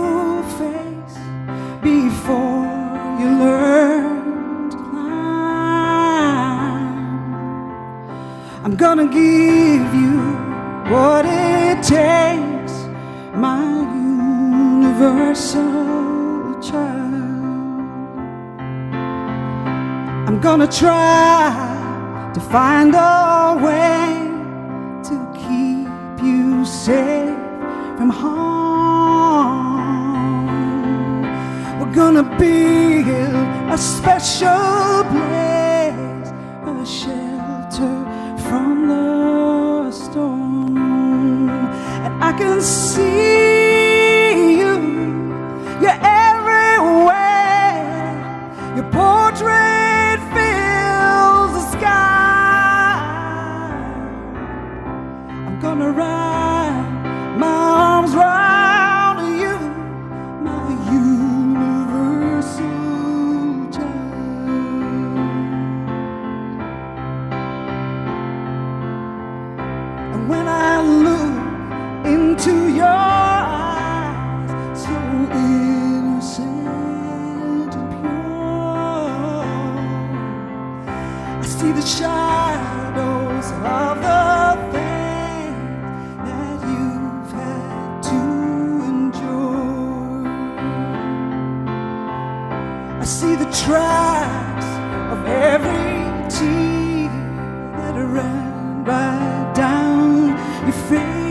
you face before you learn to climb. I'm gonna give you what it takes, my universal child. I'm gonna try to find a way to keep you safe from harm. We're gonna build a special place, a shelter from the storm. And I can see you, you're everywhere. Your portrait fills the sky. I'm gonna wrap my arms round you, my universal child. And when I look into your eyes, so innocent and pure, I see the shadows of the things that you've had to endure. I see the tracks of every tear that ran right down your face.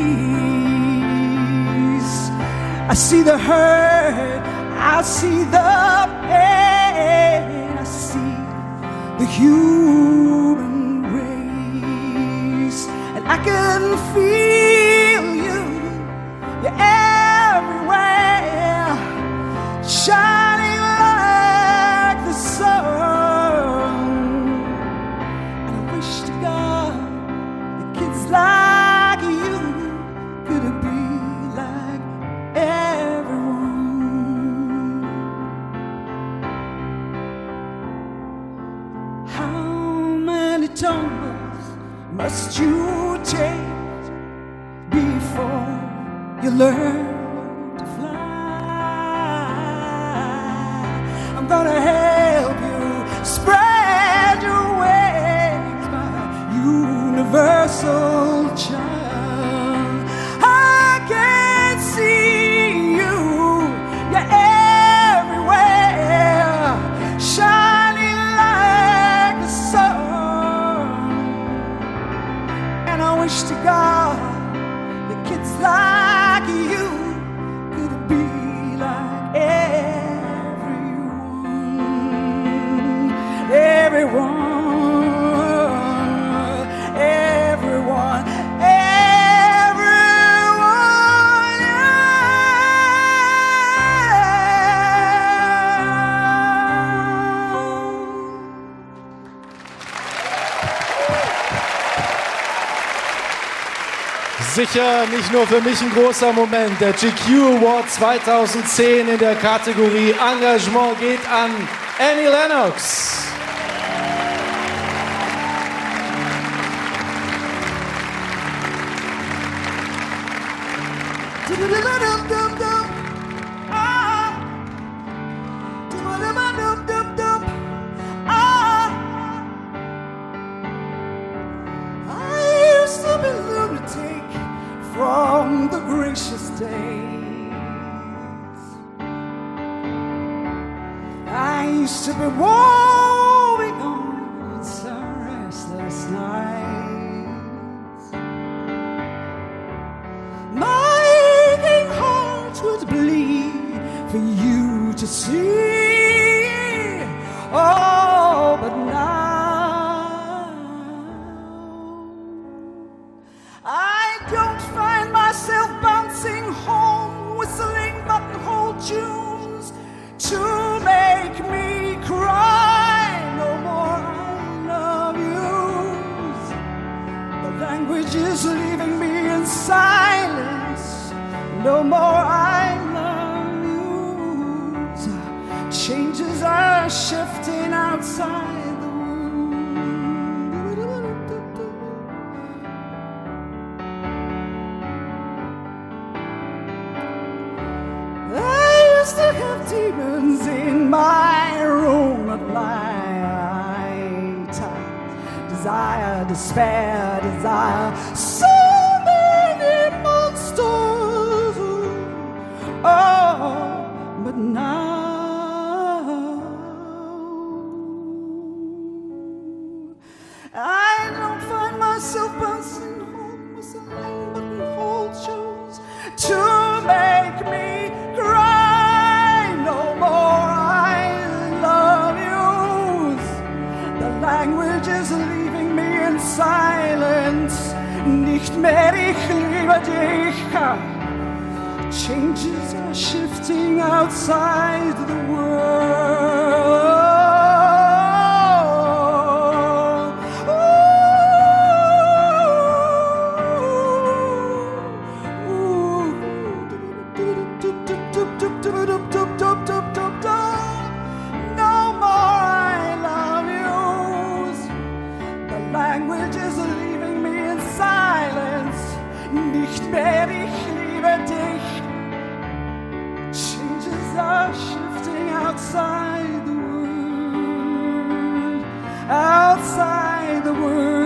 I see the hurt, I see the pain, I see the human race. And I can feel you, you're everywhere, shining like the sun. And I wish to God the kids like you could be like everyone. How many tumbles must you take before you learn to fly? I'm gonna help you spread your wings, my universal child. I can see you, you're everywhere, shining like the sun. And I wish to God the kids like you could be like everyone, everyone, everyone, everyone, Sicher nicht nur für mich ein großer Moment. Der GQ Award 2010 in der Kategorie Engagement geht an Annie Lennox. I used to be lunatic from the gracious days. I used to be warming on some restless nights. My aching heart would bleed for you to see. Oh, but now I don't find myself bouncing home, whistling buttonhole tunes to make me cry. No more I love yous. The language is leaving me in silence. No more I love yous. Changes are shifting outside the room. Ah! have demons in my room at night. Desire, despair, desire, so many monsters. Oh, but now I don't find myself bouncing home with selling buttonhole shows to make me cry no more. I love yous. The language is leaving me in silence. Nicht mehr, ich liebe dich. Changes are shifting outside the world. No more I love yous. The language is leaving me in silence. Nicht mehr, ich liebe dich. Changes are shifting outside the world. Outside the world.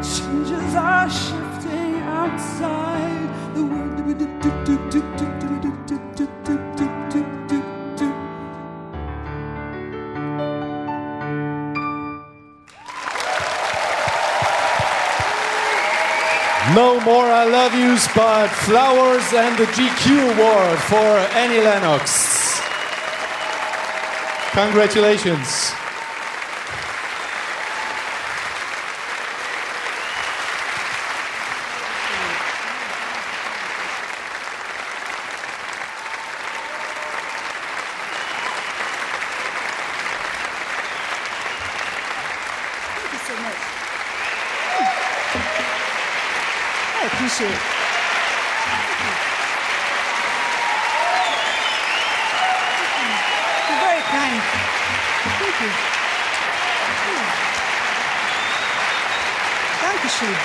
Changes are shifting outside the world. No more I love yous, but flowers and the GQ award for Annie Lennox. Congratulations. I appreciate it. You're very kind. Thank you. Dankeschön.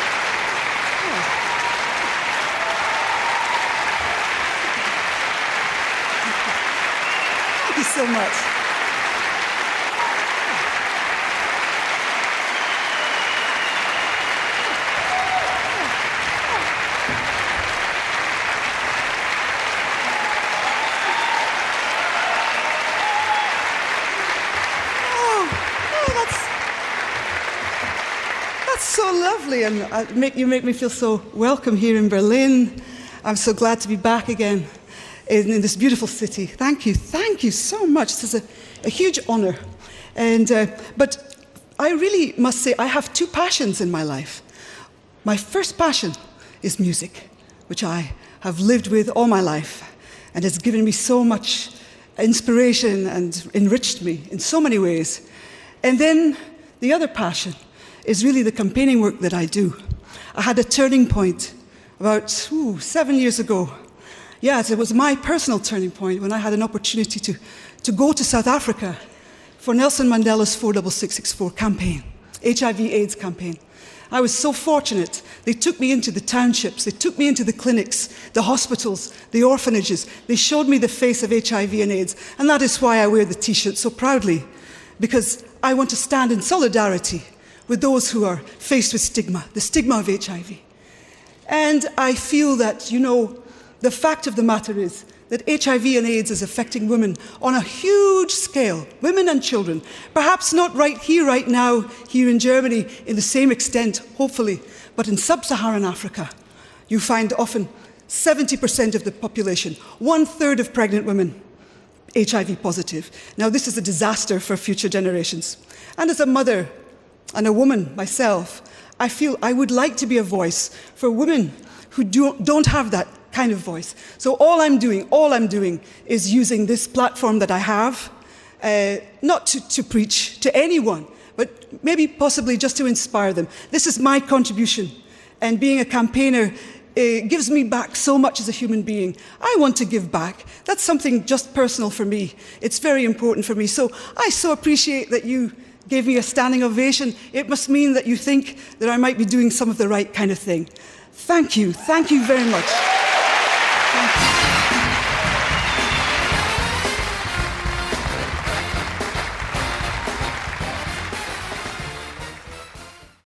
Thank you so much. So lovely, and you make me feel so welcome here in Berlin. I'm so glad to be back again in this beautiful city. Thank you so much. This is a huge honor. But I really must say I have two passions in my life. My first passion is music, which I have lived with all my life, and has given me so much inspiration and enriched me in so many ways. And then the other passion is really the campaigning work that I do. I had a turning point about 7 years ago. Yes, it was my personal turning point when I had an opportunity to go to South Africa for Nelson Mandela's 46664 campaign, HIV/AIDS campaign. I was so fortunate. They took me into the townships, they took me into the clinics, the hospitals, the orphanages. They showed me the face of HIV and AIDS, and that is why I wear the T-shirt so proudly, because I want to stand in solidarity with those who are faced with stigma, the stigma of HIV. And I feel that, the fact of the matter is that HIV and AIDS is affecting women on a huge scale, women and children. Perhaps not right here, right now, here in Germany, in the same extent, hopefully, but in sub-Saharan Africa, you find often 70% of the population, 1/3 of pregnant women, HIV positive. Now, this is a disaster for future generations. And as a mother and a woman myself, I feel I would like to be a voice for women who don't have that kind of voice. So all I'm doing is using this platform that I have, not to preach to anyone, but maybe possibly just to inspire them. This is my contribution, and being a campaigner gives me back so much as a human being. I want to give back. That's something just personal for me. It's very important for me. So I so appreciate that you gave me a standing ovation. It must mean that you think that I might be doing some of the right kind of thing. Thank you very much.